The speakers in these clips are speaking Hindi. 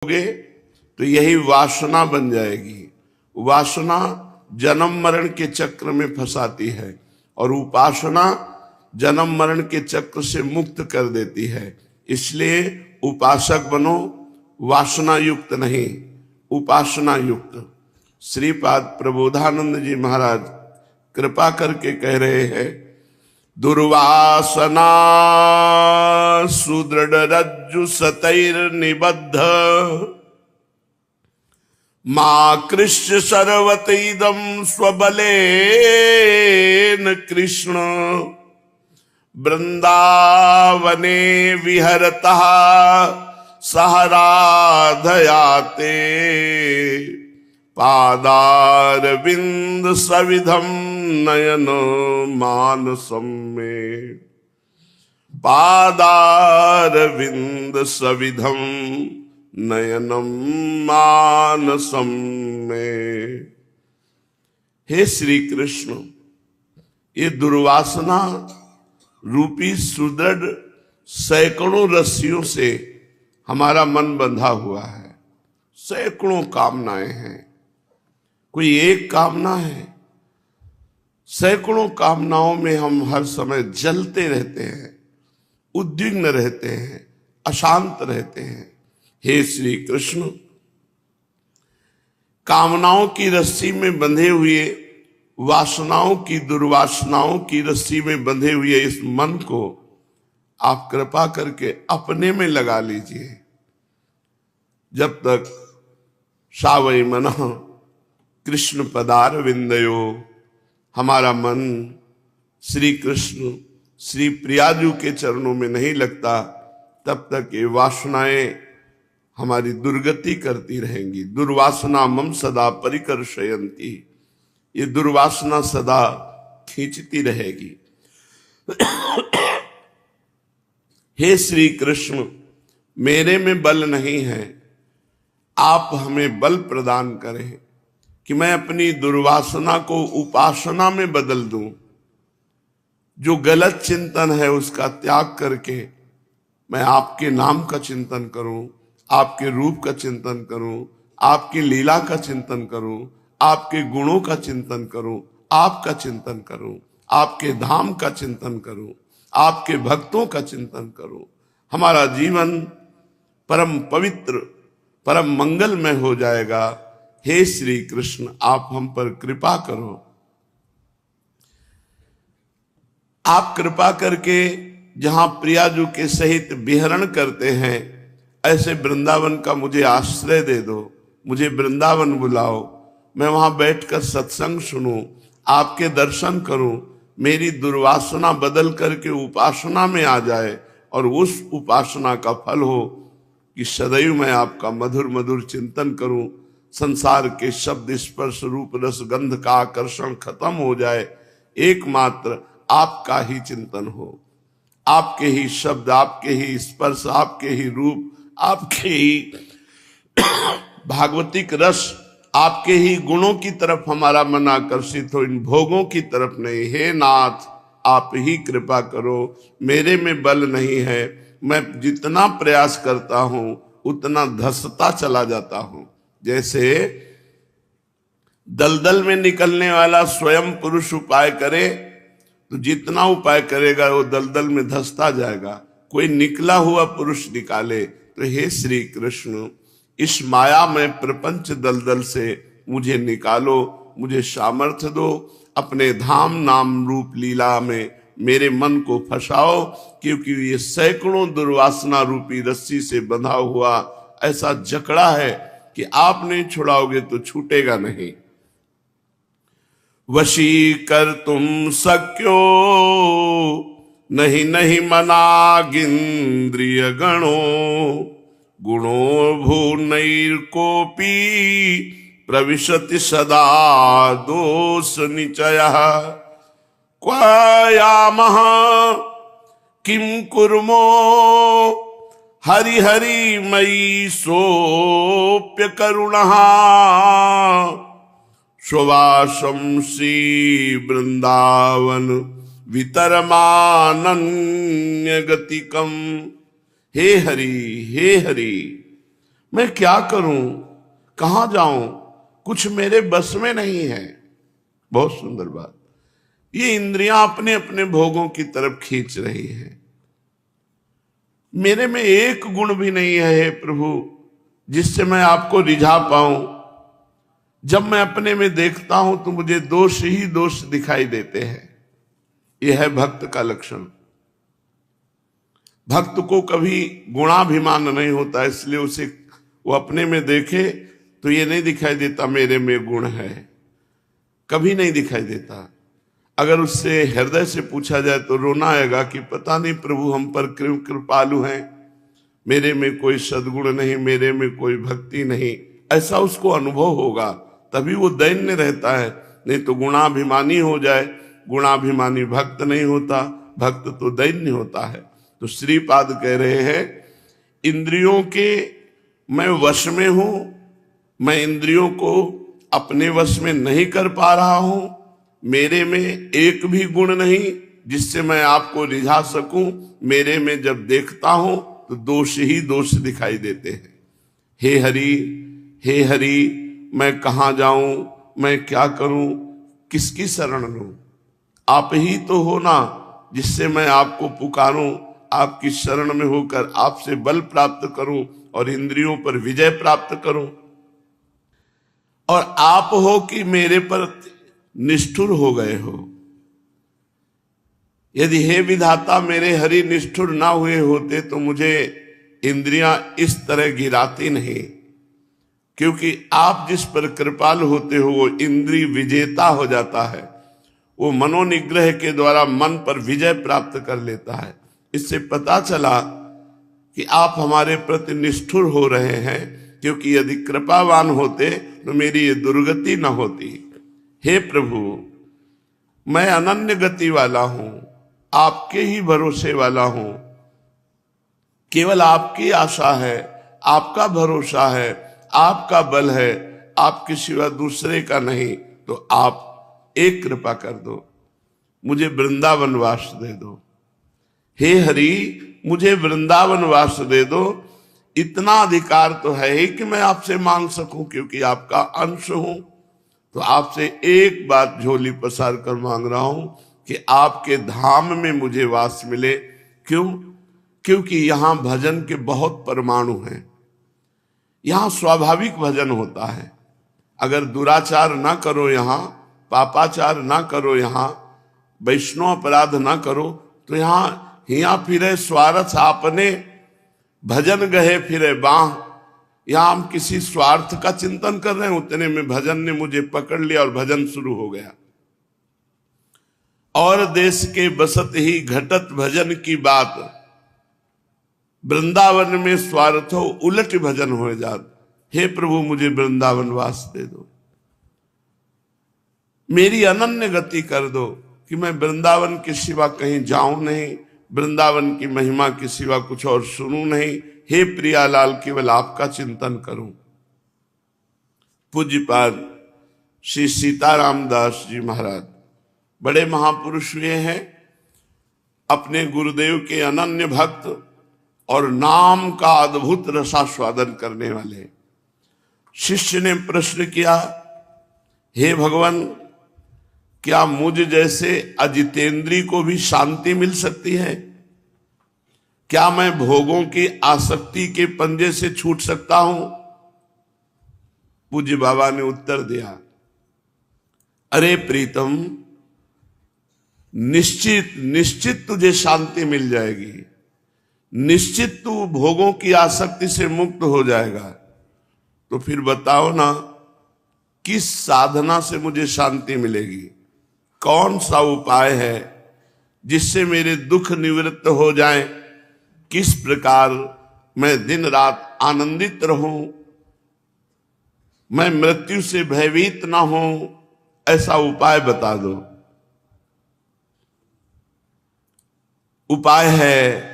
गे तो यही वासना बन जाएगी। वासना जन्म मरण के चक्र में फंसाती है और उपासना जन्म मरण के चक्र से मुक्त कर देती है। इसलिए उपासक बनो, वासना युक्त नहीं, उपासना युक्त। श्रीपाद प्रबोधानंद जी महाराज कृपा करके कह रहे हैं, दुर्वासना सुदृढ़ रज्जु सतैर निबद्ध मां कृष्ण सर्वत इदम स्वबलेन कृष्ण वृंदावने विहरतः सहराधयाते पादारविंद सविधम नयन मानसम में। पादारविंद सविधम नयनम मानसम में। हे श्री कृष्ण, ये दुर्वासना रूपी सुदृढ़ सैकड़ों रस्सियों से हमारा मन बंधा हुआ है। सैकड़ों कामनाएं हैं, कोई एक कामना है। सैकड़ों कामनाओं में हम हर समय जलते रहते हैं, उद्विग्न रहते हैं, अशांत रहते हैं। हे श्री कृष्ण, कामनाओं की रस्सी में बंधे हुए, वासनाओं की दुर्वासनाओं की रस्सी में बंधे हुए इस मन को आप कृपा करके अपने में लगा लीजिए। जब तक सावई मनः कृष्ण पदार विंदयो, हमारा मन श्री कृष्ण श्री प्रियाजू के चरणों में नहीं लगता, तब तक ये वासनाएं हमारी दुर्गति करती रहेंगी। दुर्वासना मम सदा परिकर्षयन्ति, ये दुर्वासना सदा खींचती रहेगी। हे श्री कृष्ण, मेरे में बल नहीं है, आप हमें बल प्रदान करें कि मैं अपनी दुर्वासना को उपासना में बदल दूं। जो गलत चिंतन है उसका त्याग करके मैं आपके नाम का चिंतन करूं, आपके रूप का चिंतन करूं, आपकी लीला का चिंतन करूं, आपके गुणों का चिंतन करूं, आपका चिंतन करूं, आपके धाम का चिंतन करूं, आपके भक्तों का चिंतन करूं। हमारा जीवन परम पवित्र, परम मंगलमय हो जाएगा। हे श्री कृष्ण, आप हम पर कृपा करो। आप कृपा करके जहां प्रियाजू के सहित विहरण करते हैं, ऐसे वृंदावन का मुझे आश्रय दे दो। मुझे वृंदावन बुलाओ, मैं वहां बैठकर सत्संग सुनूं, आपके दर्शन करूं, मेरी दुर्वासना बदल करके उपासना में आ जाए और उस उपासना का फल हो कि सदैव मैं आपका मधुर मधुर चिंतन करूं। संसार के शब्द स्पर्श रूप रस गंध का आकर्षण खत्म हो जाए, एकमात्र आपका ही चिंतन हो। आपके ही शब्द, आपके ही स्पर्श, आपके ही रूप, आपके ही भागवतिक रस, आपके ही गुणों की तरफ हमारा मन आकर्षित हो, इन भोगों की तरफ नहीं। हे नाथ, आप ही कृपा करो। मेरे में बल नहीं है, मैं जितना प्रयास करता हूं उतना धंसता चला जाता हूं। जैसे दलदल में निकलने वाला स्वयं पुरुष उपाय करे तो जितना उपाय करेगा वो दलदल में धंसता जाएगा। कोई निकला हुआ पुरुष निकाले तो हे श्री कृष्ण, इस माया में प्रपंच दलदल से मुझे निकालो, मुझे सामर्थ्य दो। अपने धाम नाम रूप लीला में मेरे मन को फंसाओ, क्योंकि ये सैकड़ों दुर्वासना रूपी रस्सी से बंधा हुआ ऐसा जकड़ा है कि आप नहीं छुड़ाओगे तो छूटेगा नहीं। वशी कर तुम सक्यो नहीं नहीं मनागिंद्रिय गणो, गुणो भूनैर्कोपी प्रविशति सदा दोष निचयः। क्वयामः किं कुर्मो हरि हरि मयि सोप्य करुणः, सुवासं श्री वृंदावन वितरमानन्य गतिकम। हे हरि मैं क्या करूं, कहां जाऊं, कुछ मेरे बस में नहीं है। बहुत सुंदर बात। ये इंद्रियां अपने अपने भोगों की तरफ खींच रही हैं। मेरे में एक गुण भी नहीं है हे प्रभु जिससे मैं आपको रिझा पाऊं। जब मैं अपने में देखता हूं तो मुझे दोष ही दोष दिखाई देते हैं। यह है भक्त का लक्षण। भक्त को कभी गुणाभिमान नहीं होता, इसलिए उसे वो अपने में देखे तो ये नहीं दिखाई देता मेरे में गुण है, कभी नहीं दिखाई देता। अगर उससे हृदय से पूछा जाए तो रोना आएगा कि पता नहीं प्रभु हम पर क्यों कृपालु हैं, मेरे में कोई सद्गुण नहीं, मेरे में कोई भक्ति नहीं, ऐसा उसको अनुभव होगा, तभी वो दैन्य रहता है। नहीं तो गुणाभिमानी हो जाए, गुणाभिमानी भक्त नहीं होता, भक्त तो दैन्य होता है। तो श्रीपाद कह रहे हैं इंद्रियों के मैं वश में हूं, मैं इंद्रियों को अपने वश में नहीं कर पा रहा हूं, मेरे में एक भी गुण नहीं जिससे मैं आपको रिझा सकूं। मेरे में जब देखता हूं तो दोष ही दोष दिखाई देते हैं। हे हरि, हे हरि, मैं कहां जाऊं, मैं क्या करूं, किसकी शरण लूं? आप ही तो हो ना जिससे मैं आपको पुकारूं, आपकी शरण में होकर आपसे बल प्राप्त करूं और इंद्रियों पर विजय प्राप्त करूं। और आप हो कि मेरे पर निष्ठुर हो गए हो। यदि हे विधाता मेरे हरि निष्ठुर ना हुए होते तो मुझे इंद्रियां इस तरह गिराती नहीं, क्योंकि आप जिस पर कृपाल होते हो वो इंद्रिय विजेता हो जाता है, वो मनोनिग्रह के द्वारा मन पर विजय प्राप्त कर लेता है। इससे पता चला कि आप हमारे प्रति निष्ठुर हो रहे हैं, क्योंकि यदि कृपावान होते तो मेरी ये दुर्गति न होती। हे प्रभु, मैं अनन्य गति वाला हूं, आपके ही भरोसे वाला हूं, केवल आपकी आशा है, आपका भरोसा है, आपका बल है, आपके सिवा दूसरे का नहीं। तो आप एक कृपा कर दो, मुझे वृंदावन वास दे दो। हे हरि, मुझे वृंदावन वास दे दो। इतना अधिकार तो है ही कि मैं आपसे मांग सकूं, क्योंकि आपका अंश हूं। तो आपसे एक बात झोली पसार कर मांग रहा हूं कि आपके धाम में मुझे वास मिले। क्यों? क्योंकि यहां भजन के बहुत परमाणु हैं। यहां स्वाभाविक भजन होता है। अगर दुराचार ना करो, यहां पापाचार ना करो, यहां वैष्णव अपराध ना करो, तो यहां हिया फिरे स्वार्थ आपने, भजन गहे फिरे बाह। यहां हम किसी स्वार्थ का चिंतन कर रहे हैं, उतने में भजन ने मुझे पकड़ लिया और भजन शुरू हो गया। और देश के बसत ही घटत भजन की बात, वृंदावन में स्वार्थो उलट भजन हो जात। हे प्रभु, मुझे वृंदावन वास दे दो, मेरी अनन्य गति कर दो कि मैं वृंदावन के सिवा कहीं जाऊं नहीं, वृंदावन की महिमा के सिवा कुछ और सुनूं नहीं। हे प्रियालाल, केवल आपका चिंतन करूं। पूज्यपाद श्री सीताराम दास जी महाराज बड़े महापुरुष हुए हैं, अपने गुरुदेव के अनन्य भक्त और नाम का अद्भुत रसास्वादन करने वाले। शिष्य ने प्रश्न किया, हे भगवान, क्या मुझ जैसे अजितेंद्री को भी शांति मिल सकती है? क्या मैं भोगों की आसक्ति के पंजे से छूट सकता हूं? पूज्य बाबा ने उत्तर दिया, अरे प्रीतम, निश्चित निश्चित तुझे शांति मिल जाएगी, निश्चित तू भोगों की आसक्ति से मुक्त हो जाएगा। तो फिर बताओ ना, किस साधना से मुझे शांति मिलेगी? कौन सा उपाय है जिससे मेरे दुख निवृत्त हो जाएं? किस प्रकार मैं दिन रात आनंदित रहूं, मैं मृत्यु से भयभीत ना हूं? ऐसा उपाय बता दो। उपाय है,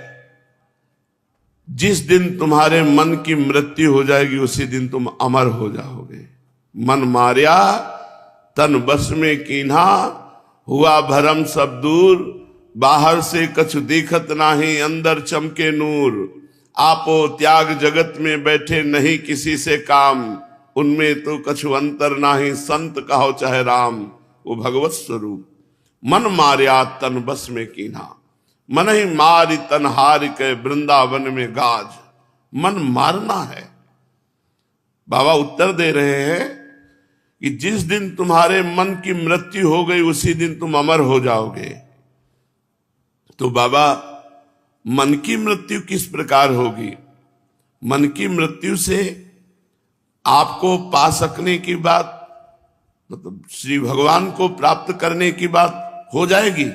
जिस दिन तुम्हारे मन की मृत्यु हो जाएगी उसी दिन तुम अमर हो जाओगे। मन मार्या तन बस में कीन्हा, हुआ भरम सब दूर, बाहर से कछु दिखत नाही, अंदर चमके नूर। आपो त्याग जगत में बैठे नहीं किसी से काम, उनमें तो कछु अंतर नाही संत कहो चाहे राम। वो भगवत स्वरूप मन मार्या तन बस में कीन्हा, मन ही मारी तन हार के वृंदावन में गाज। मन मारना है। बाबा उत्तर दे रहे हैं कि जिस दिन तुम्हारे मन की मृत्यु हो गई उसी दिन तुम अमर हो जाओगे। तो बाबा मन की मृत्यु किस प्रकार होगी? मन की मृत्यु से आपको पा सकने की बात, मतलब श्री भगवान को प्राप्त करने की बात हो जाएगी।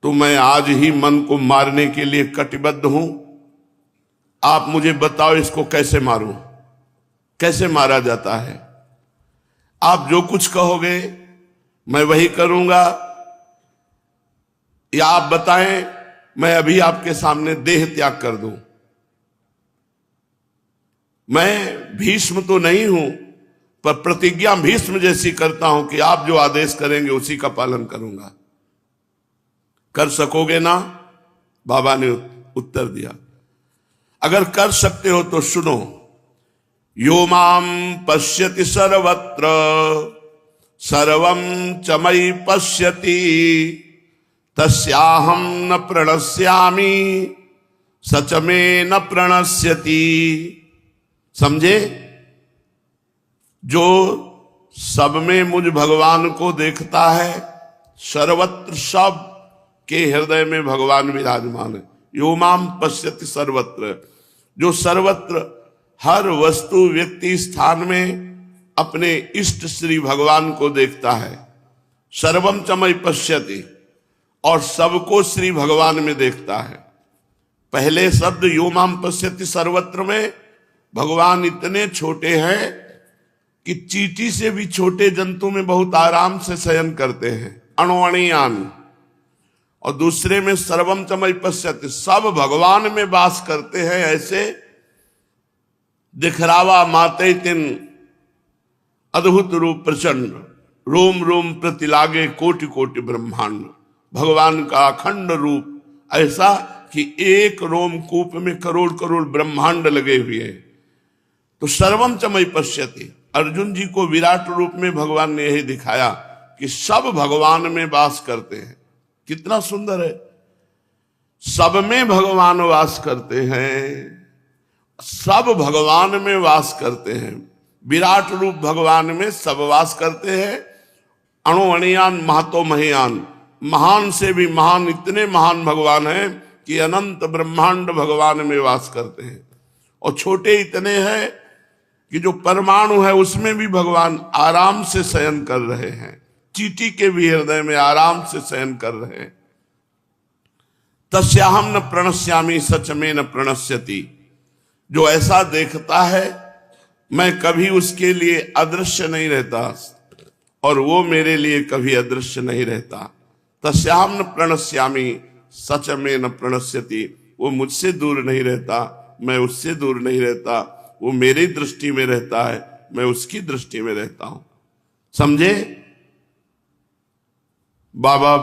तो मैं आज ही मन को मारने के लिए कटिबद्ध हूं। आप मुझे बताओ इसको कैसे मारूं, कैसे मारा जाता है? आप जो कुछ कहोगे मैं वही करूंगा, या आप बताएं मैं अभी आपके सामने देह त्याग कर दूं। मैं भीष्म तो नहीं हूं, पर प्रतिज्ञा भीष्म जैसी करता हूं कि आप जो आदेश करेंगे उसी का पालन करूंगा। कर सकोगे ना? बाबा ने उत्तर दिया, अगर कर सकते हो तो सुनो। यो माम पश्यति सर्वत्र सर्वं च मयि पश्यति, तस्याहं न प्रणश्यामि सच में न प्रणश्यति। समझे? जो सब में मुझ भगवान को देखता है, सर्वत्र सब के हृदय में भगवान विराजमान है। यो माम पश्यति सर्वत्र, जो सर्वत्र हर वस्तु व्यक्ति स्थान में अपने इष्ट श्री भगवान को देखता है। सर्वम च मयि पश्यति, और सबको श्री भगवान में देखता है। पहले शब्द यो माम पश्यति सर्वत्र में भगवान इतने छोटे हैं कि चींटी से भी छोटे जंतु में बहुत आराम से शयन करते हैं, अणुअणियान। और दूसरे में सर्वम च मयि पश्यति, सब भगवान में वास करते हैं। ऐसे दिखरावा माते तिन अद्भुत रूप प्रचंड, रोम रोम प्रति लागे कोटि कोटि ब्रह्मांड। भगवान का अखंड रूप ऐसा कि एक रोमकूप में करोड़ करोड़ ब्रह्मांड लगे हुए हैं। तो सर्वम च मयि पश्यति, अर्जुन जी को विराट रूप में भगवान ने यही दिखाया कि सब भगवान में वास करते हैं। कितना सुंदर है, सब में भगवान वास करते हैं, सब भगवान में वास करते हैं। विराट रूप भगवान में सब वास करते हैं। अणु अणियान महतो महियान, महान से भी महान, इतने महान भगवान हैं कि अनंत ब्रह्मांड भगवान में वास करते हैं। और छोटे इतने हैं कि जो परमाणु है उसमें भी भगवान आराम से शयन कर रहे हैं। चींटी के भी हृदय में आराम से शयन कर रहे हैं। तस्याहम न प्रणश्यामि सच में न प्रणश्यति, जो ऐसा देखता है मैं कभी उसके लिए अदृश्य नहीं रहता और वो मेरे लिए कभी अदृश्य नहीं रहता। तस्याहम न प्रणश्यामि सच में न प्रणश्यति, वो मुझसे दूर नहीं रहता, मैं उससे दूर नहीं रहता। वो मेरी दृष्टि में रहता है, मैं उसकी दृष्टि में रहता हूं। समझे? बाबा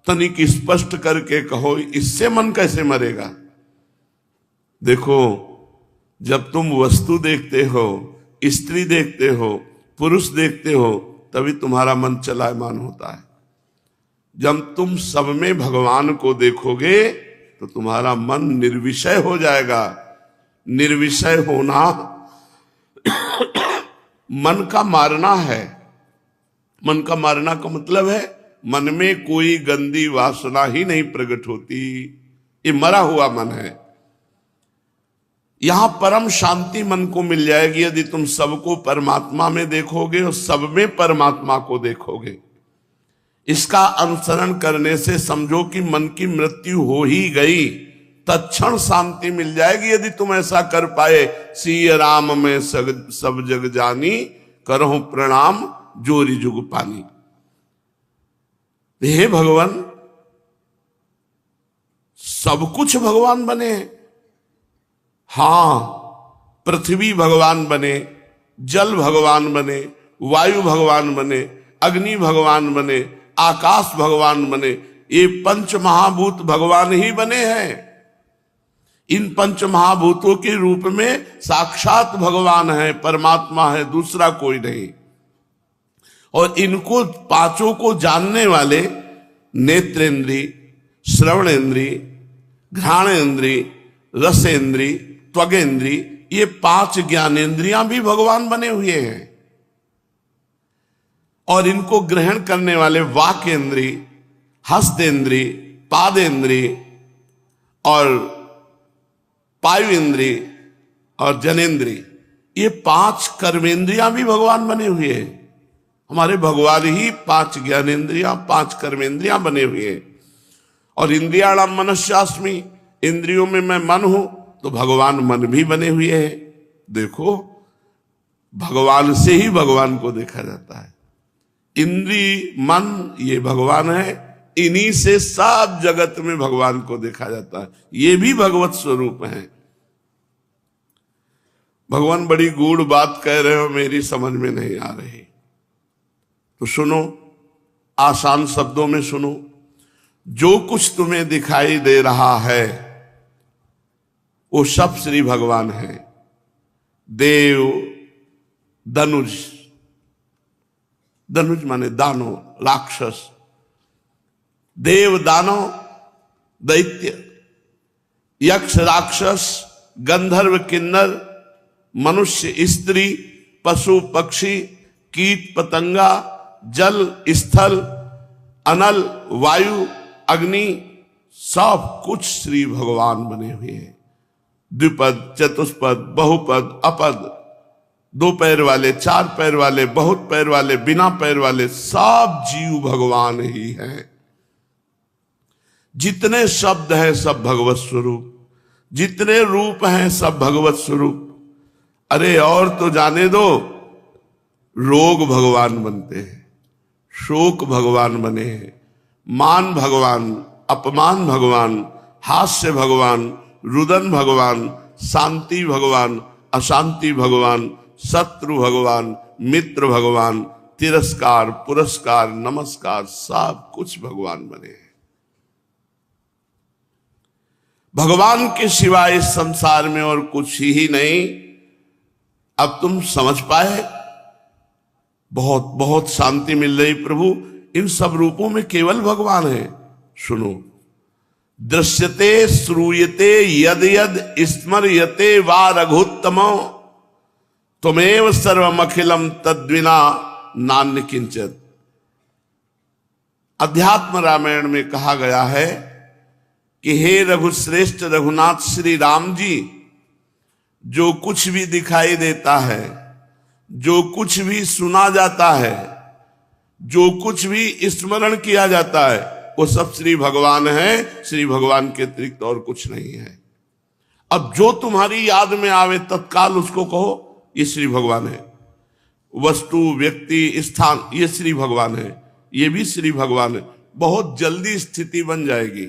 तनिक स्पष्ट करके कहो, इससे मन कैसे मरेगा? देखो, जब तुम वस्तु देखते हो, स्त्री देखते हो, पुरुष देखते हो, तभी तुम्हारा मन चलायमान होता है। जब तुम सब में भगवान को देखोगे तो तुम्हारा मन निर्विषय हो जाएगा। निर्विषय होना मन का मारना है। मन का मारना का मतलब है मन में कोई गंदी वासना ही नहीं प्रकट होती। ये मरा हुआ मन है। यहां परम शांति मन को मिल जाएगी यदि तुम सबको परमात्मा में देखोगे और सब में परमात्मा को देखोगे। इसका अनुसरण करने से समझो कि मन की मृत्यु हो ही गई, तत्क्षण शांति मिल जाएगी यदि तुम ऐसा कर पाए। सिय राम में सब जग जानी, करहु प्रणाम जोरी जुग पानी। हे भगवान, सब कुछ भगवान बने। हां, पृथ्वी भगवान बने, जल भगवान बने, वायु भगवान बने, अग्नि भगवान बने, आकाश भगवान बने। ये पंच महाभूत भगवान ही बने हैं। इन पंच महाभूतों के रूप में साक्षात भगवान है, परमात्मा है, दूसरा कोई नहीं। और इनको पांचों को जानने वाले नेत्रेंद्री, श्रवणेंद्री, घ्राणेंद्री, रसेंद्री, त्वगेंद्री, ये 5 ज्ञानेंद्रियां भी भगवान बने हुए हैं। और इनको ग्रहण करने वाले वाकेंद्री, हस्तेंद्री, पादेंद्री और पायुएंद्री और जनेंद्री, ये 5 कर्मेंद्रियां भी भगवान बने हुए हैं। हमारे भगवान ही 5 ज्ञानेंद्रियां, 5 कर्मेंद्रियां बने हुए हैं। और इंद्रियाणाम मनस्यास्मि, इंद्रियों में मैं मन हूं, तो भगवान मन भी बने हुए हैं। देखो, भगवान से ही भगवान को देखा जाता है। इंद्री, मन, ये भगवान है। इन्हीं से सब जगत में भगवान को देखा जाता है। ये भी भगवत स्वरूप है। भगवान बड़ी गूढ़ बात कह रहे हो, मेरी समझ में नहीं आ रही, तो सुनो, आसान शब्दों में सुनो। जो कुछ तुम्हें दिखाई दे रहा है वो सब श्री भगवान है। देव, धनुष, धनुष माने दानव, राक्षस, देव, दानव, दैत्य, यक्ष, राक्षस, गंधर्व, किन्नर, मनुष्य, स्त्री, पशु, पक्षी, कीट, पतंगा, जल, स्थल, अनल, वायु, अग्नि, सब कुछ श्री भगवान बने हुए हैं। द्विपद, चतुष्पद, बहुपद, अपद, 2 पैर वाले, 4 पैर वाले, बहुत पैर वाले, बिना पैर वाले, सब जीव भगवान ही हैं। जितने शब्द हैं सब भगवत स्वरूप, जितने रूप हैं सब भगवत स्वरूप। अरे और तो जाने दो, रोग भगवान बनते हैं, शोक भगवान बने हैं, मान भगवान, अपमान भगवान, हास्य भगवान, रुदन भगवान, शांति भगवान, अशांति भगवान, शत्रु भगवान, मित्र भगवान, तिरस्कार, पुरस्कार, नमस्कार, सब कुछ भगवान बने हैं। भगवान के सिवाय इस संसार में और कुछ ही नहीं। अब तुम समझ पाए? बहुत बहुत शांति मिल रही प्रभु। इन सब रूपों में केवल भगवान है। सुनो, दृश्यते श्रूयते यद यद स्मर्यते वा रघुत्तमो त्वमेव सर्वमखिलम तद्विना नान्य किंचित। अध्यात्म रामायण में कहा गया है कि हे रघुश्रेष्ठ रघुनाथ श्री राम जी, जो कुछ भी दिखाई देता है, जो कुछ भी सुना जाता है, जो कुछ भी स्मरण किया जाता है, वो सब श्री भगवान है। श्री भगवान के अतिरिक्त और कुछ नहीं है। अब जो तुम्हारी याद में आवे तत्काल उसको कहो ये श्री भगवान है। वस्तु, व्यक्ति, स्थान, ये श्री भगवान है, ये भी श्री भगवान है। बहुत जल्दी स्थिति बन जाएगी।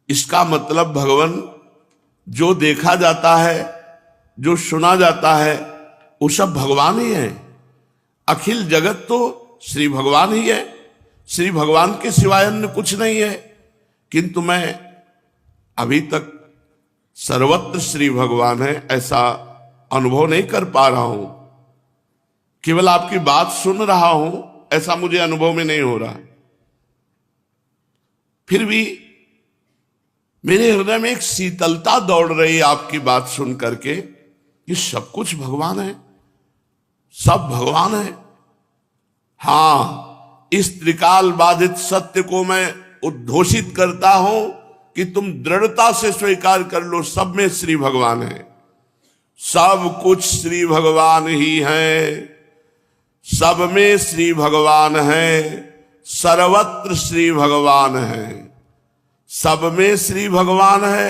इसका मतलब भगवान, जो देखा जाता है, जो सुना जाता है, वो सब भगवान ही है। अखिल जगत तो श्री भगवान ही है। श्री भगवान के सिवाय अन्य कुछ नहीं है। किंतु मैं अभी तक सर्वत्र श्री भगवान है ऐसा अनुभव नहीं कर पा रहा हूं। केवल आपकी बात सुन रहा हूं, ऐसा मुझे अनुभव में नहीं हो रहा। फिर भी मेरे हृदय में एक शीतलता दौड़ रही है आपकी बात सुन करके कि सब कुछ भगवान है, सब भगवान है। हां, इस त्रिकाल बाधित सत्य को मैं उद्घोषित करता हूं कि तुम दृढ़ता से स्वीकार कर लो, सब में श्री भगवान है। सब कुछ श्री भगवान ही है, सब में श्री भगवान है, सर्वत्र श्री भगवान है। सब में श्री भगवान है,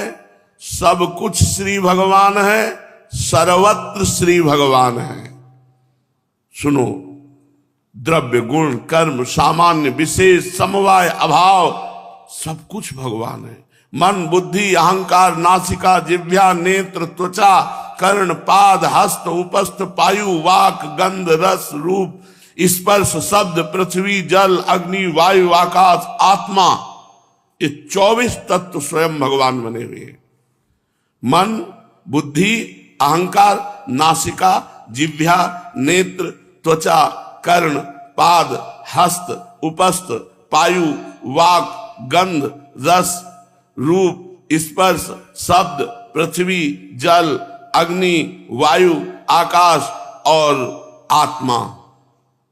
सब कुछ श्री भगवान है, सर्वत्र श्री भगवान है। सुनो, द्रव्य, गुण, कर्म, सामान्य, विशेष, समवाय, अभाव, सब कुछ भगवान है। मन, बुद्धि, अहंकार, नासिका, जिह्वा, नेत्र, त्वचा, कर्ण, पाद, हस्त, उपस्थ, पायु, वाक, गंध, रस, रूप, स्पर्श, शब्द, पृथ्वी, जल, अग्नि, वायु, आकाश, आत्मा, ये 24 तत्व स्वयं भगवान बने हुए हैं। मन, बुद्धि, अहंकार, नासिका, जिह्वा, नेत्र, त्वचा, कर्ण, पाद, हस्त, उपस्थ, पायु, वाक, गंध, रस, रूप, स्पर्श, शब्द, पृथ्वी, जल, अग्नि, वायु, आकाश और आत्मा,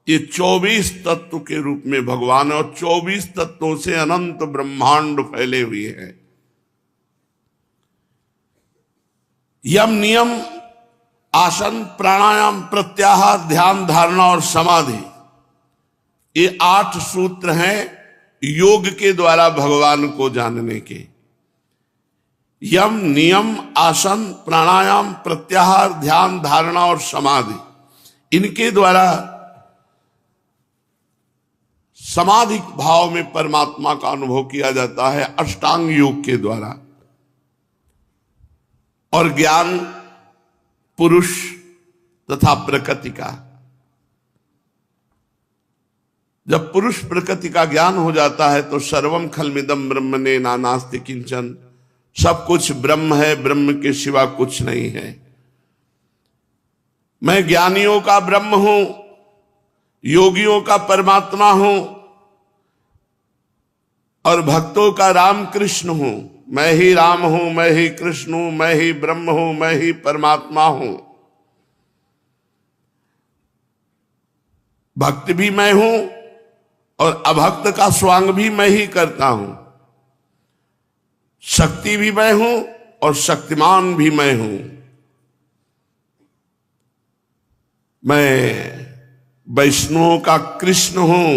ये 24 तत्व के रूप में भगवान है और 24 तत्वों से अनंत ब्रह्मांड फैले हुए हैं। यम, नियम, आसन, प्राणायाम, प्रत्याहार, ध्यान, धारणा और समाधि, ये 8 सूत्र हैं योग के द्वारा भगवान को जानने के। यम, नियम, आसन, प्राणायाम, प्रत्याहार, ध्यान, धारणा और समाधि, इनके द्वारा समाधि भाव में परमात्मा का अनुभव किया जाता है अष्टांग योग के द्वारा। और ज्ञान पुरुष तथा प्रकृति का, जब पुरुष प्रकृति का ज्ञान हो जाता है तो सर्वम खलमिदम ब्रह्मणे नानास्ति किंचन, सब कुछ ब्रह्म है, ब्रह्म के सिवा कुछ नहीं है। मैं ज्ञानियों का ब्रह्म हूं, योगियों का परमात्मा हूं और भक्तों का राम कृष्ण हूं। मैं ही राम हूं, मैं ही कृष्ण हूं, मैं ही ब्रह्म हूं, मैं ही परमात्मा हूं। भक्त भी मैं हूं और अभक्त का स्वांग भी मैं ही करता हूं। शक्ति भी मैं हूं और शक्तिमान भी मैं हूं। मैं वैष्णवों का कृष्ण हूं,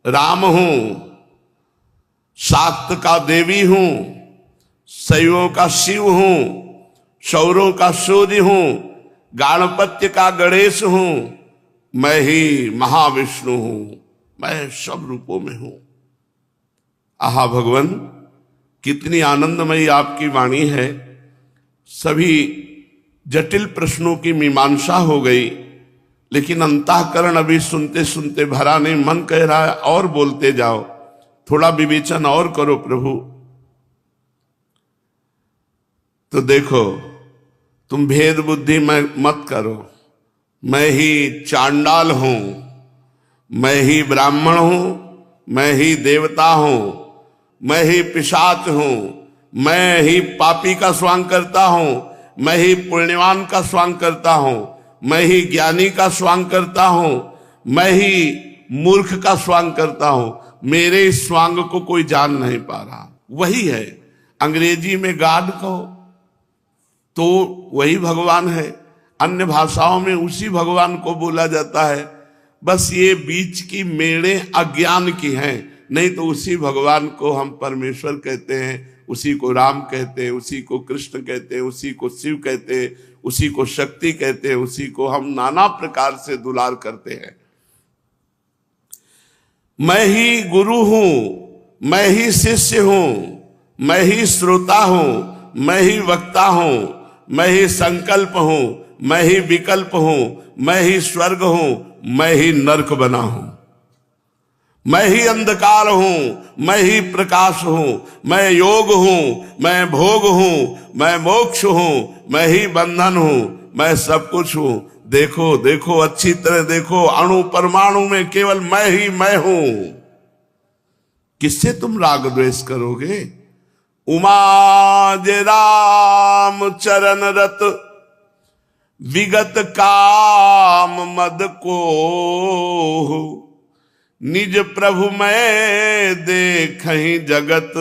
राम हूं, शाक्त का देवी हूं, शैवों का शिव हूं, शौरों का सूर्य हूं, गणपत्य का गणेश हूं, मैं ही महाविष्णु हूं, मैं सब रूपों में हूं। आहा भगवान, कितनी आनंदमयी आपकी वाणी है। सभी जटिल प्रश्नों की मीमांसा हो गई, लेकिन अंतःकरण अभी सुनते सुनते भरा नहीं। मन कह रहा है और बोलते जाओ, थोड़ा विवेचन और करो प्रभु। तो देखो, तुम भेद बुद्धि में मत करो। मैं ही चांडाल हूं, मैं ही ब्राह्मण हूं, मैं ही देवता हूं, मैं ही पिशाच हूं, मैं ही पापी का स्वांग करता हूं, मैं ही पुण्यवान का स्वांग करता हूं, मैं ही ज्ञानी का स्वांग करता हूं, मैं ही मूर्ख का स्वांग करता हूं। मेरे इस स्वांग को कोई जान नहीं पा रहा। वही है, अंग्रेजी में गॉड कहो तो वही भगवान है, अन्य भाषाओं में उसी भगवान को बोला जाता है। बस ये बीच की मेड़ें अज्ञान की हैं, नहीं तो उसी भगवान को हम परमेश्वर कहते हैं, उसी को राम कहते हैं, उसी को कृष्ण कहते हैं, उसी को शिव कहते हैं, उसी को शक्ति कहते हैं, उसी को हम नाना प्रकार से दुलार करते हैं। मैं ही गुरु हूं, मैं ही शिष्य हूं, मैं ही श्रोता हूं, मैं ही वक्ता हूं, मैं ही संकल्प हूं, मैं ही विकल्प हूं, मैं ही स्वर्ग हूं, मैं ही नरक बना हूं। मैं ही अंधकार हूं, मैं ही प्रकाश हूं, मैं योग हूं, मैं भोग हूं, मैं मोक्ष हूं, मैं ही बंधन हूं, मैं सब कुछ हूं। देखो देखो, अच्छी तरह देखो, अणु परमाणु में केवल मैं ही मैं हूं। किससे तुम राग द्वेष करोगे? उमा जे राम चरण रत विगत काम मद को, निज प्रभु मैं देखहि जगत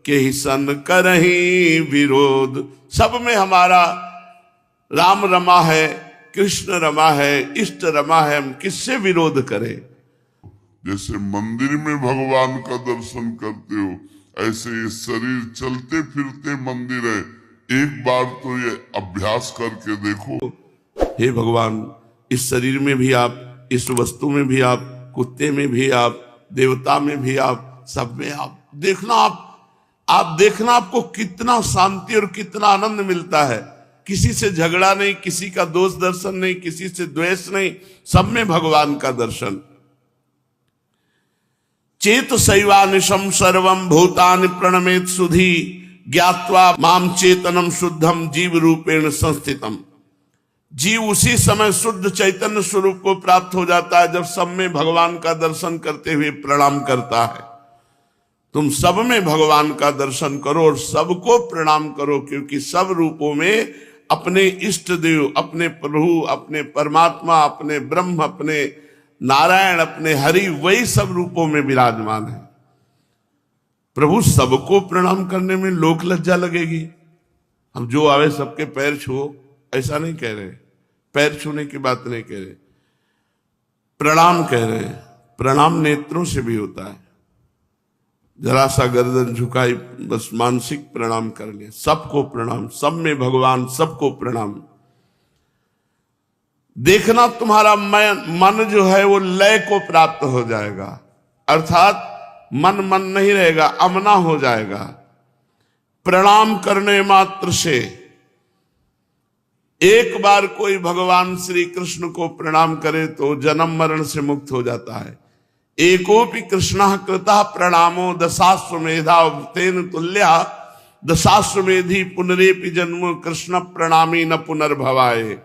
के ही सन करहि विरोध। सब में हमारा राम रमा है, कृष्ण रमा है, इष्ट रमा है, हम किससे विरोध करें? जैसे मंदिर में भगवान का दर्शन करते हो, ऐसे ये शरीर चलते फिरते मंदिर है। एक बार तो ये अभ्यास करके देखो। हे भगवान, इस शरीर में भी आप, इस वस्तु में भी आप, कुत्ते में भी आप, देवता में भी आप, सब में आप देखना। आप देखना, आपको कितना शांति और कितना आनंद मिलता है। किसी से झगड़ा नहीं, किसी का दोष दर्शन नहीं, किसी से द्वेष नहीं, सब में भगवान का दर्शन। चेत सैवानिशम सर्वम भूतानि प्रणमेत सुधी ज्ञात्वा माम चेतनम शुद्धम जीव रूपेण संस्थितम। जीव उसी समय शुद्ध चैतन्य स्वरूप को प्राप्त हो जाता है जब सब में भगवान का दर्शन करते हुए प्रणाम करता है। तुम सब में भगवान का दर्शन करो और सबको प्रणाम करो, क्योंकि सब रूपों में अपने इष्ट देव, अपने प्रभु, अपने परमात्मा, अपने ब्रह्म, अपने नारायण, अपने हरि, वही सब रूपों में विराजमान है। प्रभु सबको प्रणाम करने में लोक लज्जा लगेगी। हम जो आवे सबके पैर छुओ, ऐसा नहीं कह रहे, पैर छूने की बात नहीं कह रहे, प्रणाम कह रहे हैं। प्रणाम नेत्रों से भी होता है। जरा सा गर्दन झुकाई, बस मानसिक प्रणाम कर लिया। सबको प्रणाम, सब में भगवान, सबको प्रणाम। देखना तुम्हारा मन जो है वो लय को प्राप्त हो जाएगा, अर्थात मन नहीं रहेगा, अमना हो जाएगा। प्रणाम करने मात्र से, एक बार कोई भगवान श्री कृष्ण को प्रणाम करे तो जन्म मरण से मुक्त हो जाता है। एकोपि कृष्णः कृतः प्रणामो दशाश्वमेधा तेन तुल्या दशाश्वमेधी पुनरेपि जन्म कृष्ण प्रणामी न पुनर्भवाए।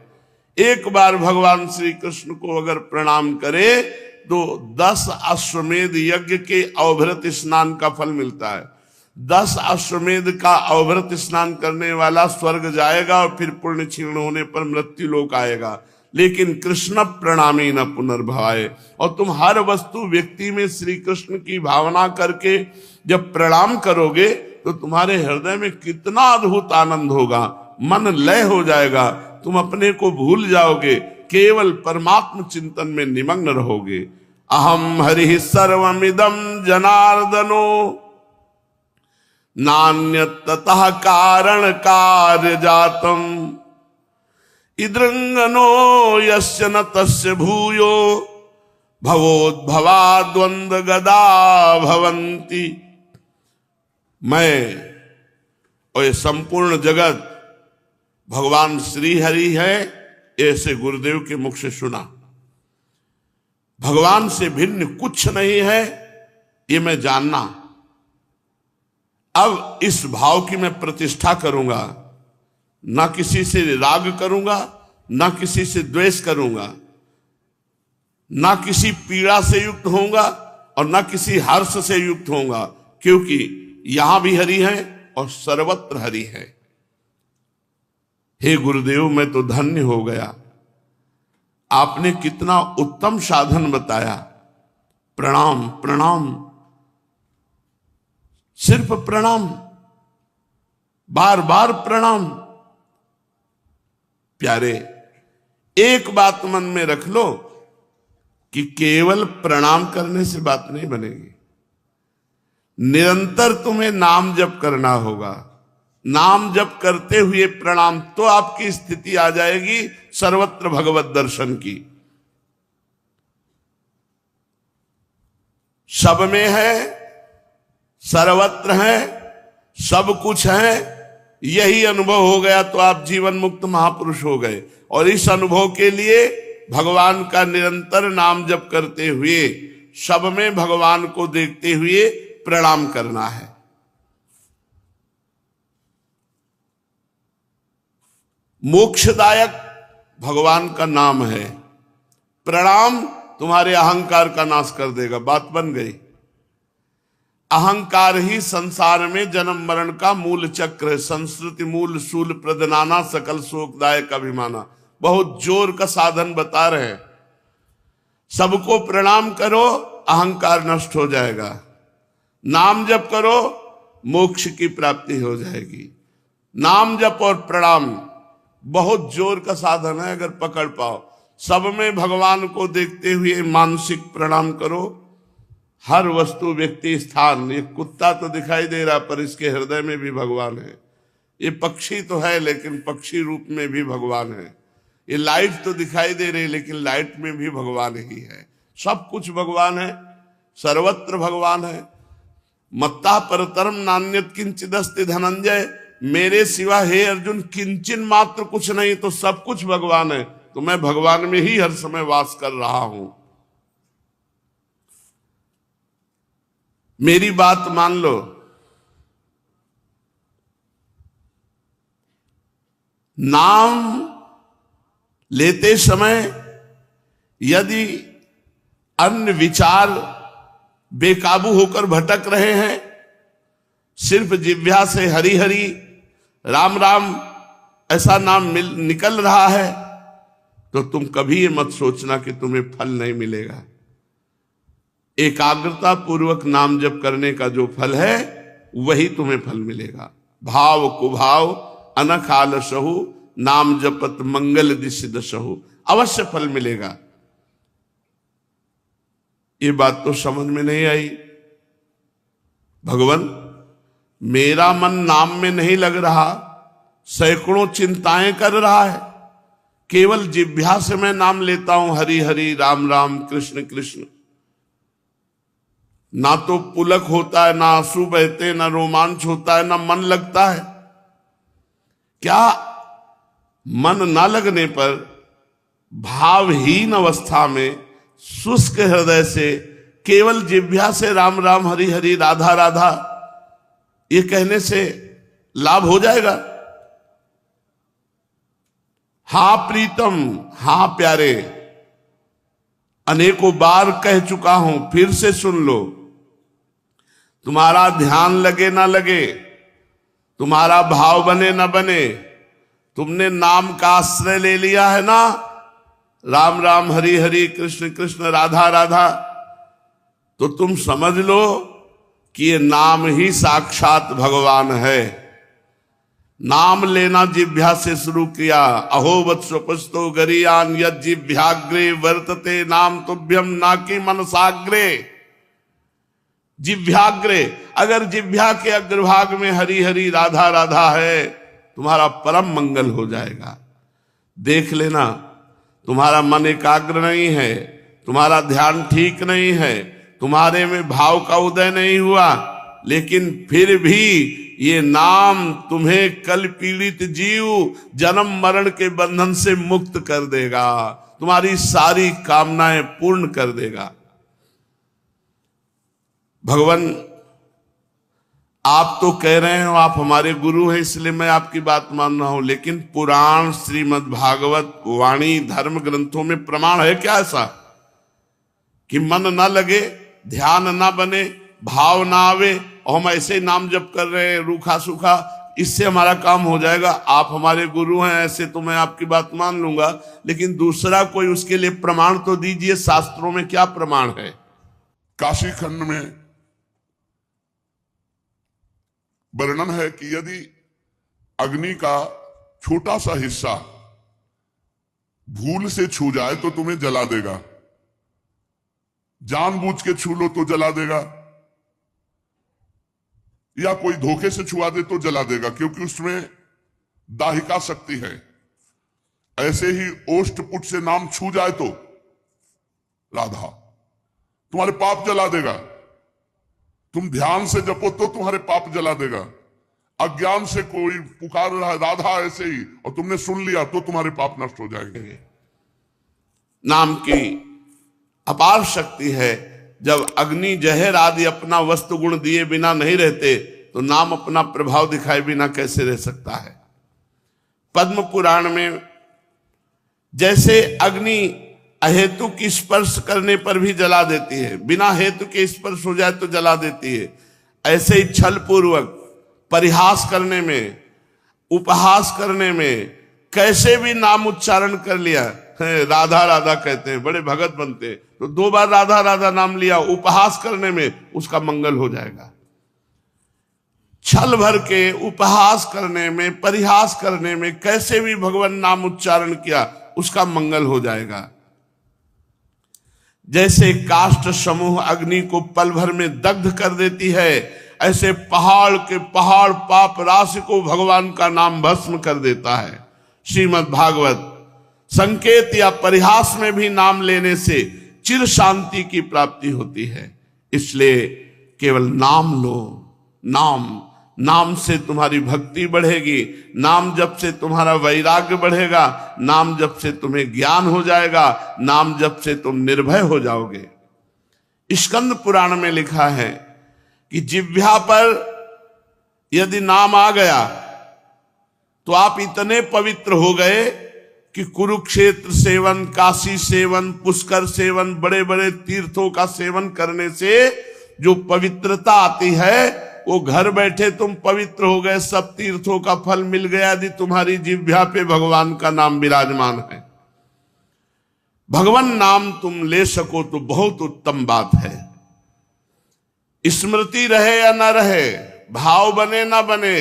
एक बार भगवान श्री कृष्ण को अगर प्रणाम करे तो 10 अश्वमेध यज्ञ के अवभृत स्नान का फल मिलता है। 10 अश्वमेध का अवभृत स्नान करने वाला स्वर्ग जाएगा और फिर पुण्य क्षीण होने पर मृत्यु लोक आएगा, लेकिन कृष्ण प्रणामी न पुनर्भवाए। और तुम हर वस्तु व्यक्ति में श्री कृष्ण की भावना करके जब प्रणाम करोगे तो तुम्हारे हृदय में कितना अद्भुत आनंद होगा, मन लय हो जाएगा, तुम अपने को भूल जाओगे, केवल परमात्म चिंतन में निमग्न रहोगे। अहम हरि सर्वमिदं जनार्दनो नान्यत् ततः कारण कार्य जातम इदृंगनो यस्य न तस्य भूयो भवोद्भवा द्वंद्व गदा भवन्ति। मैं और ये संपूर्ण जगत भगवान श्री हरि है, ऐसे गुरुदेव के मुख से सुना। भगवान से भिन्न कुछ नहीं है, ये मैं जानना। अब इस भाव की मैं प्रतिष्ठा करूंगा, ना किसी से राग करूंगा, ना किसी से द्वेष करूंगा, ना किसी पीड़ा से युक्त होऊंगा और ना किसी हर्ष से युक्त होऊंगा, क्योंकि यहां भी हरि है और सर्वत्र हरि है। हे गुरुदेव, मैं तो धन्य हो गया, आपने कितना उत्तम साधन बताया। प्रणाम प्रणाम, सिर्फ प्रणाम, बार बार प्रणाम। प्यारे, एक बात मन में रख लो कि केवल प्रणाम करने से बात नहीं बनेगी, निरंतर तुम्हें नाम जप करना होगा। नाम जप करते हुए प्रणाम, तो आपकी स्थिति आ जाएगी सर्वत्र भगवत दर्शन की। सब में है, सर्वत्र है, सब कुछ है, यही अनुभव हो गया तो आप जीवन मुक्त महापुरुष हो गए। और इस अनुभव के लिए भगवान का निरंतर नाम जप करते हुए, सब में भगवान को देखते हुए प्रणाम करना है। मोक्षदायक भगवान का नाम है। प्रणाम तुम्हारे अहंकार का नाश कर देगा, बात बन गई। अहंकार ही संसार में जन्म मरण का मूल चक्र है। संस्कृति मूल शूल प्रदनाना सकल शोकदायक अभिमाना, बहुत जोर का साधन बता रहे हैं। सबको प्रणाम करो, अहंकार नष्ट हो जाएगा। नाम जप करो, मोक्ष की प्राप्ति हो जाएगी। नाम जप और प्रणाम बहुत जोर का साधन है, अगर पकड़ पाओ। सब में भगवान को देखते हुए मानसिक प्रणाम करो। हर वस्तु, व्यक्ति, स्थान, ये कुत्ता तो दिखाई दे रहा पर इसके हृदय में भी भगवान है। ये पक्षी तो है लेकिन पक्षी रूप में भी भगवान है। ये लाइट तो दिखाई दे रही लेकिन लाइट में भी भगवान ही है। सब कुछ भगवान है, सर्वत्र भगवान है। मत्ता परतरम नान्यत किंचिदस्ति धनंजय, मेरे सिवा हे अर्जुन किंचन मात्र कुछ नहीं, तो सब कुछ भगवान है। तो मैं भगवान में ही हर समय वास कर रहा हूं। मेरी बात मान लो, नाम लेते समय यदि अन्य विचार बेकाबू होकर भटक रहे हैं, सिर्फ जिह्वा से हरि हरि राम राम ऐसा नाम निकल रहा है, तो तुम कभी ये मत सोचना कि तुम्हें फल नहीं मिलेगा। एकाग्रता पूर्वक नाम जप करने का जो फल है वही तुम्हें फल मिलेगा। भाव कुभाव अनख आलसहु नाम जपत मंगल दिश दशहु, अवश्य फल मिलेगा। ये बात तो समझ में नहीं आई। भगवान, मेरा मन नाम में नहीं लग रहा, सैकड़ों चिंताएं कर रहा है, केवल जिह्वा से मैं नाम लेता हूं हरि हरि राम राम कृष्ण कृष्ण, ना तो पुलक होता है, ना आंसू बहते, ना रोमांच होता है, ना मन लगता है। क्या मन ना लगने पर भावहीन अवस्था में शुष्क हृदय से केवल जिह्वा से राम राम हरि हरि राधा राधा ये कहने से लाभ हो जाएगा? हां प्रीतम, हां प्यारे, अनेकों बार कह चुका हूं, फिर से सुन लो। तुम्हारा ध्यान लगे ना लगे, तुम्हारा भाव बने ना बने, तुमने नाम का आश्रय ले लिया है ना, राम राम हरि हरि कृष्ण कृष्ण राधा राधा, तो तुम समझ लो कि ये नाम ही साक्षात भगवान है। नाम लेना जिह्वा से शुरू किया। अहो वत्सोपस्तो गरियान यद जिह्वाग्रे वर्तते नाम तुभ्यम नाकि मनसाग्रे। जिह्वाग्रे, अगर जिह्वा के अग्रभाग में हरि हरि राधा राधा है, तुम्हारा परम मंगल हो जाएगा। देख लेना, तुम्हारा मन एकाग्र नहीं है, तुम्हारा ध्यान ठीक नहीं है, तुम्हारे में भाव का उदय नहीं हुआ, लेकिन फिर भी ये नाम तुम्हें कल पीड़ित जीव जन्म मरण के बंधन से मुक्त कर देगा, तुम्हारी सारी कामनाएं पूर्ण कर देगा। भगवान, आप तो कह रहे हो आप हमारे गुरु हैं, इसलिए मैं आपकी बात मान रहा हूं, लेकिन पुराण श्रीमद् भागवत वाणी धर्म ग्रंथों में प्रमाण है क्या ऐसा कि मन ना लगे, ध्यान ना बने, भाव ना आवे और हम ऐसे नाम जप कर रहे हैं रूखा सूखा, इससे हमारा काम हो जाएगा? आप हमारे गुरु हैं ऐसे तो मैं आपकी बात मान लूंगा, लेकिन दूसरा कोई उसके लिए प्रमाण तो दीजिए। शास्त्रों में क्या प्रमाण है? काशी खंड में वर्णन है कि यदि अग्नि का छोटा सा हिस्सा भूल से छू जाए तो तुम्हें जला देगा, जानबूझ के छू लो तो जला देगा, या कोई धोखे से छुआ दे तो जला देगा, क्योंकि उसमें दाहिका शक्ति है। ऐसे ही ओष्ठपुट से नाम छू जाए तो राधा तुम्हारे पाप जला देगा। तुम ध्यान से जपो तो तुम्हारे पाप जला देगा। अज्ञान से कोई पुकार रहा है राधा ऐसे ही और तुमने सुन लिया तो तुम्हारे पाप नष्ट हो जाएंगे। नाम की अपार शक्ति है। जब अग्नि जहर आदि अपना वस्तु गुण दिए बिना नहीं रहते तो नाम अपना प्रभाव दिखाए बिना कैसे रह सकता है? पद्म पुराण में जैसे अग्नि अहेतु की स्पर्श करने पर भी जला देती है, बिना हेतु के स्पर्श हो जाए तो जला देती है, ऐसे ही छल पूर्वक परिहास करने में, उपहास करने में कैसे भी नाम उच्चारण कर लिया, राधा राधा कहते हैं, बड़े भगत बनते, तो 2 बार राधा राधा नाम लिया, उपहास करने में उसका मंगल हो जाएगा। छल भर के उपहास करने में, परिहास करने में कैसे भी भगवान नाम उच्चारण किया, उसका मंगल हो जाएगा। जैसे काष्ठ समूह अग्नि को पल भर में दग्ध कर देती है, ऐसे पहाड़ के पहाड़ पाप राशि को भगवान का नाम भस्म कर देता है। श्रीमद् भागवत संकेत या परिहास में भी नाम लेने से चिर शांति की प्राप्ति होती है। इसलिए केवल नाम लो। नाम से तुम्हारी भक्ति बढ़ेगी, नाम जप से तुम्हारा वैराग्य बढ़ेगा, नाम जप से तुम्हें ज्ञान हो जाएगा, नाम जप से तुम निर्भय हो जाओगे। स्कंद पुराण में लिखा है कि जिह्वा पर यदि नाम आ गया तो आप इतने पवित्र हो गए कि Kurukshetra seven, Kashi seven, Pushkar seven, बड़े बड़े तीर्थों का सेवन करने से जो पवित्रता आती है वो घर बैठे तुम पवित्र हो गए, सब तीर्थों का फल मिल गया यदि तुम्हारी जिह्वा पे भगवान का नाम विराजमान है। भगवान नाम तुम ले सको तो बहुत उत्तम बात है। स्मृति रहे या ना रहे, भाव बने ना बने,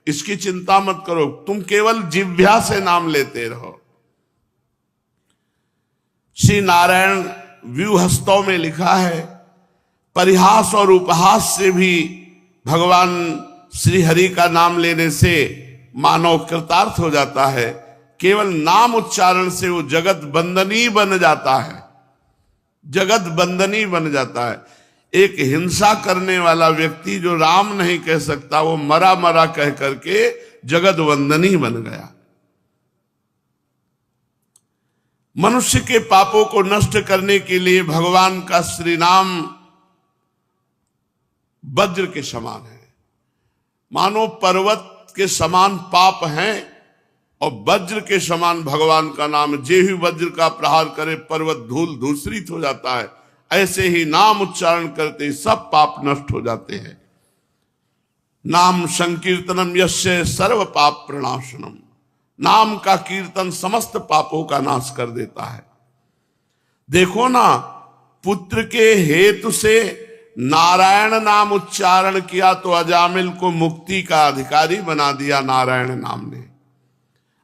इसकी चिंता मत करो, तुम केवल जिह्वा से नाम लेते रहो। श्री नारायण व्यूहस्तव में लिखा है, परिहास और उपहास से भी भगवान श्री हरि का नाम लेने से मानव कृतार्थ हो जाता है। केवल नाम उच्चारण से वो जगत बंदनी बन जाता है, जगत बंदनी बन जाता है। एक हिंसा करने वाला व्यक्ति जो राम नहीं कह सकता, वो मरा मरा कह करके जगत बंदनी बन गया। मनुष्य के पापों को नष्ट करने के लिए भगवान का श्री नाम वज्र के समान है। मानो पर्वत के समान पाप हैं और वज्र के समान भगवान का नाम। जे ही वज्र का प्रहार करे पर्वत धूल धूसरित हो जाता है, ऐसे ही नाम उच्चारण करते ही सब पाप नष्ट हो जाते हैं। नाम संकीर्तनम यस्य सर्व पाप प्रणाशनम, नाम का कीर्तन समस्त पापों का नाश कर देता है। देखो ना, पुत्र के हेतु से नारायण नाम उच्चारण किया तो अजामिल को मुक्ति का अधिकारी बना दिया नारायण नाम ने।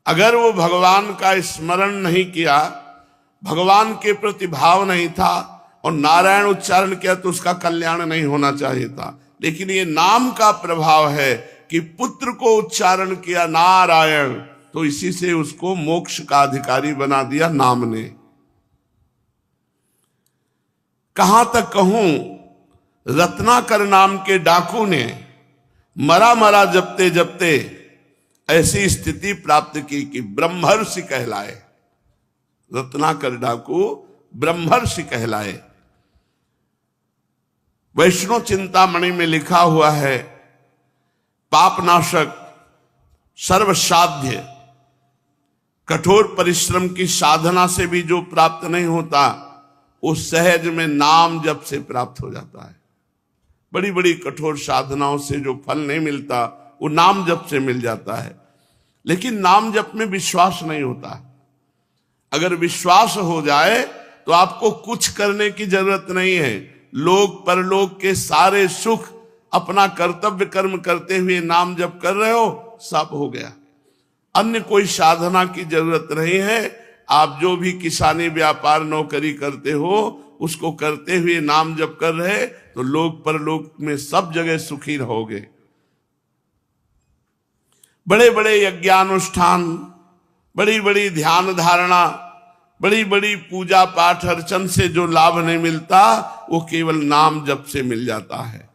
अगर वो भगवान का स्मरण नहीं किया, भगवान के प्रति भाव नहीं था और नारायण उच्चारण किया तो उसका कल्याण नहीं होना चाहिए था। लेकिन ये नाम का प्रभाव है कि पुत्र को उच्चारण किया नारायण, तो इसी से उसको मोक्ष का अधिकारी बना दिया नाम ने। कहां तक कहूं, रत्नाकर नाम के डाकू ने मरा मरा जपते जपते ऐसी स्थिति प्राप्त की कि ब्रह्मर्षि कहलाए। रत्नाकर डाकू ब्रह्मर्षि कहलाए। वैष्णव चिंतामणि में लिखा हुआ है, पापनाशक सर्वसाध्य, कठोर परिश्रम की साधना से भी जो प्राप्त नहीं होता वो सहज में नाम जप से प्राप्त हो जाता है। बड़ी बड़ी कठोर साधनाओं से जो फल नहीं मिलता वो नाम जप से मिल जाता है। लेकिन नाम जप में विश्वास नहीं होता। अगर विश्वास हो जाए तो आपको कुछ करने की जरूरत नहीं है। लोक परलोक के सारे सुख अपना कर्तव्य कर्म करते हुए नाम जप कर रहे हो, सब हो गया। अन्य कोई साधना की जरूरत नहीं है। आप जो भी किसानी व्यापार नौकरी करते हो उसको करते हुए नाम जप कर रहे तो लोक परलोक में सब जगह सुखी रहोगे। बड़े बड़े यज्ञानुष्ठान, बड़ी बड़ी ध्यान धारणा, बड़ी बड़ी पूजा पाठ अर्चन से जो लाभ नहीं मिलता वो केवल नाम जप से मिल जाता है।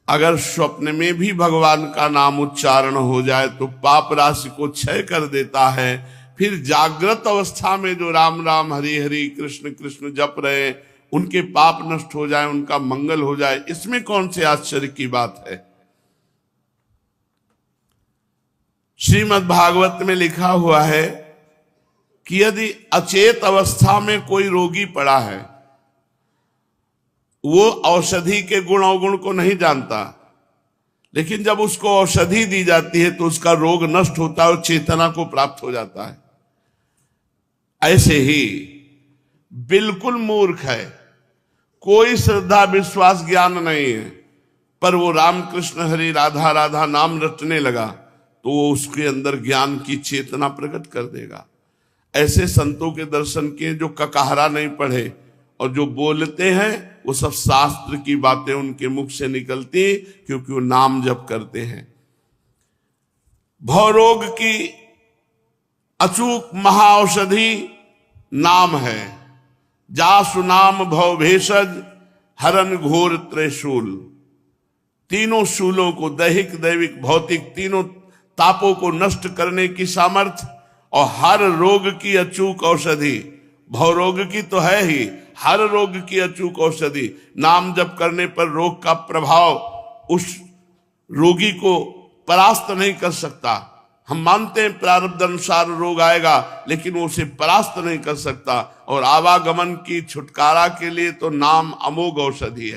अगर स्वप्न में भी भगवान का नाम उच्चारण हो जाए तो पाप राशि को क्षय कर देता है। फिर जागृत अवस्था में जो राम राम हरि हरि कृष्ण कृष्ण जप रहे उनके पाप नष्ट हो जाए, उनका मंगल हो जाए, इसमें कौन से आश्चर्य की बात है। श्रीमद् भागवत में लिखा हुआ है कि यदि अचेत अवस्था में कोई रोगी पड़ा है, वो औषधि के गुण अवगुण को नहीं जानता, लेकिन जब उसको औषधि दी जाती है तो उसका रोग नष्ट होता है और चेतना को प्राप्त हो जाता है। ऐसे ही बिल्कुल मूर्ख है, कोई श्रद्धा विश्वास ज्ञान नहीं है, पर वो रामकृष्ण हरि राधा राधा नाम रटने लगा तो वो उसके अंदर ज्ञान की चेतना प्रकट कर देगा। ऐसे संतों के दर्शन किए जो ककहरा नहीं पढ़े और जो बोलते हैं वो सब शास्त्र की बातें उनके मुख से निकलती क्योंकि वो नाम जप करते हैं। भवरोग की अचूक महाऔषधि नाम है। जासु नाम भव भेषज हरन घोर त्रिशूल। तीनों शूलों को, दैहिक दैविक भौतिक तीनों तापों को नष्ट करने की सामर्थ्य और हर रोग की अचूक औषधि, भवरोग की तो है ही, हर रोग की अचूक औषधि। नाम जप करने पर रोग का प्रभाव उस रोगी को परास्त नहीं कर सकता। हम मानते हैं प्रारब्ध अनुसार रोग आएगा, लेकिन वो उसे परास्त नहीं कर सकता। और आवागमन की छुटकारा के लिए तो नाम अमोघ औषधि है।